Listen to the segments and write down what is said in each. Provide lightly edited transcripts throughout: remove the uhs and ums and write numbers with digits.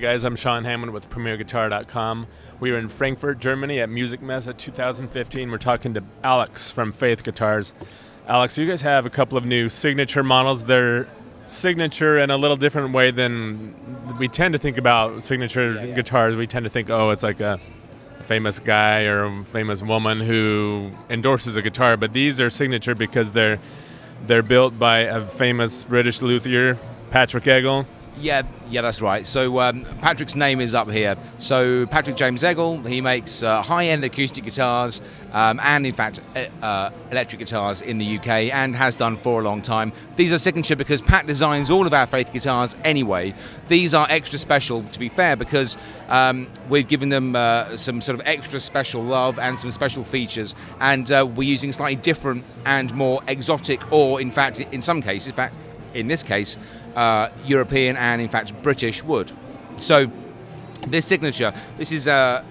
guys, I'm Sean Hammond with PremierGuitar.com. We are in Frankfurt, Germany at Musikmesse 2015. We're talking to Alex from Faith Guitars. Alex, you guys have a couple of new signature models. They're signature in a little different way than we tend to think about signature guitars. We tend to think, oh, it's like a famous guy or a famous woman who endorses a guitar, but these are signature because they're built by a famous British luthier, Patrick Eggle. Yeah, that's right. So Patrick's name is up here. So Patrick James Eggle, he makes high-end acoustic guitars and, in fact, electric guitars in the UK and has done for a long time. These are signature because Pat designs all of our Faith guitars anyway. These are extra special, to be fair, because we've given them some sort of extra special love and some special features, and we're using slightly different and more exotic, or in fact, in this case, European and in fact British wood. So this signature, this is a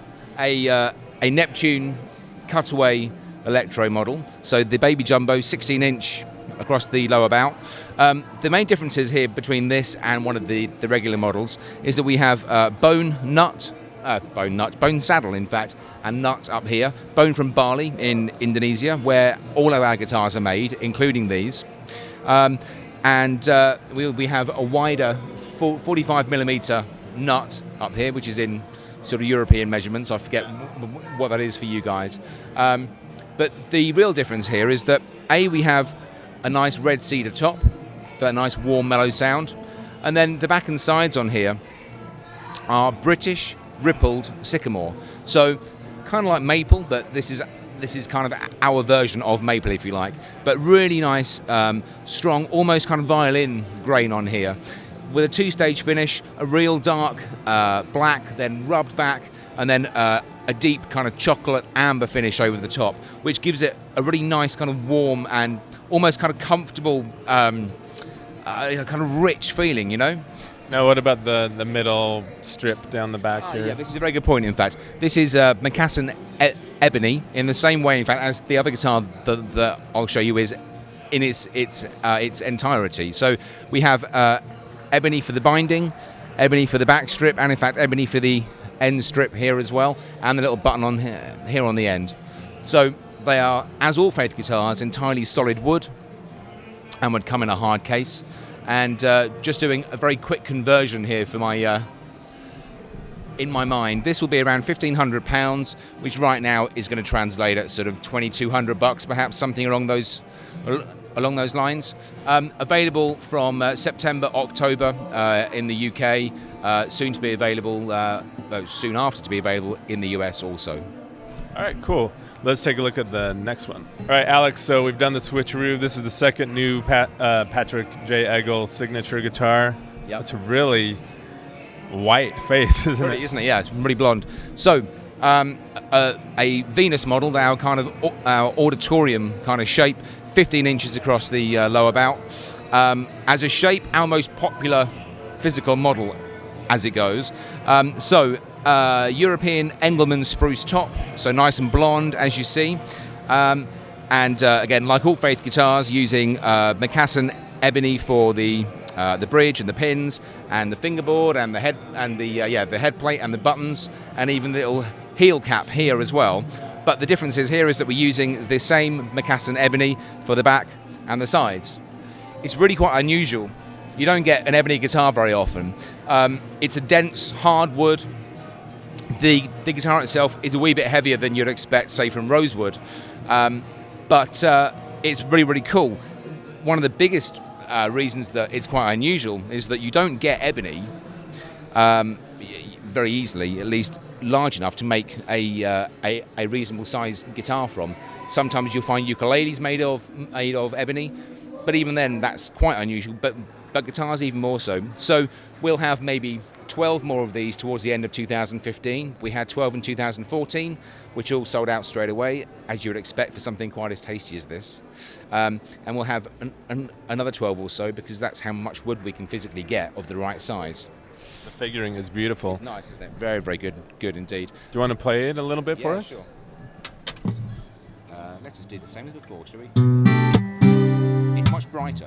Neptune cutaway electro model. So the Baby Jumbo, 16-inch across the lower bout. The main differences here between this and one of the regular models is that we have bone saddle, in fact, and nut up here. Bone from Bali in Indonesia, where all of our guitars are made, including these. And we have a wider 45mm nut up here, which is in sort of European measurements. I forget what that is for you guys. But the real difference here is that, we have a nice red cedar top for a nice warm mellow sound. And then the back and sides on here are British rippled sycamore. So kind of like maple, but this is kind of our version of maple, if you like, but really nice, strong, almost kind of violin grain on here, with a two-stage finish, a real dark black, then rubbed back, and then a deep kind of chocolate amber finish over the top, which gives it a really nice kind of warm and almost kind of comfortable, kind of rich feeling, you know? Now, what about the middle strip down the back here? Yeah, this is a very good point, in fact. This is Moccasin ebony, in the same way, in fact, as the other guitar that I'll show you is in its entirety. So we have ebony for the binding, ebony for the back strip, and in fact ebony for the end strip here as well, and the little button on here on the end. So they are, as all Faith guitars, entirely solid wood and would come in a hard case. And just doing a very quick conversion here for my in my mind, this will be around £1,500, which right now is going to translate at sort of $2,200, perhaps something along those lines. Available from September, October in the UK. Soon to be available, soon after to be available in the US also. All right, cool. Let's take a look at the next one. All right, Alex, so we've done the switcheroo. This is the second new Patrick J. Eggle signature guitar. Yep. It's a really white face, isn't it? Isn't it? Yeah, it's really blonde. So, a Venus model, our kind of our auditorium kind of shape, 15 inches across the lower bout. As a shape, our most popular physical model as it goes. European Engelmann spruce top, so nice and blonde, as you see. And again, like all Faith guitars, using Moccasin ebony for the bridge and the pins and the fingerboard and the head and the head plate and the buttons and even the little heel cap here as well. But the difference here is that we're using the same Moccasin ebony for the back and the sides. It's really quite unusual. You don't get an ebony guitar very often. It's a dense, hard wood. The guitar itself is a wee bit heavier than you'd expect, say, from rosewood. But it's really, really cool. One of the biggest reasons that it's quite unusual is that you don't get ebony very easily, at least large enough to make a reasonable sized guitar from. Sometimes you'll find ukuleles made of ebony, but even then that's quite unusual, but guitars even more so. So we'll have maybe 12 more of these towards the end of 2015. We had 12 in 2014, which all sold out straight away, as you would expect for something quite as tasty as this. And we'll have another 12 or so, because that's how much wood we can physically get of the right size. The figuring is beautiful. It's nice, isn't it? Very, very good indeed. Do you want to play it a little bit for us? Sure. Let's just do the same as before, shall we? It's much brighter.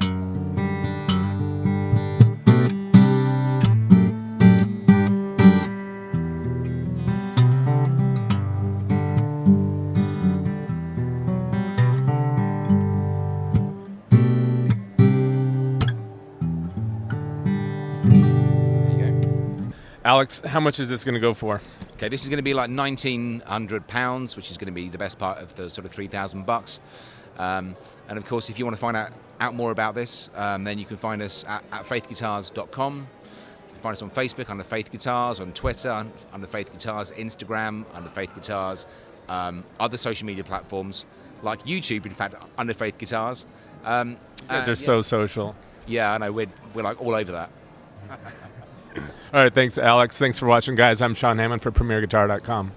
Alex, how much is this going to go for? Okay, this is going to be like £1,900, which is going to be the best part of the sort of $3,000. And of course, if you want to find out more about this, then you can find us at faithguitars.com. You can find us on Facebook under Faith Guitars, on Twitter under Faith Guitars, Instagram under Faith Guitars, other social media platforms like YouTube, in fact, under Faith Guitars. You guys are so social. Yeah, I know. We're like all over that. All right, thanks, Alex. Thanks for watching, guys. I'm Sean Hammond for PremierGuitar.com.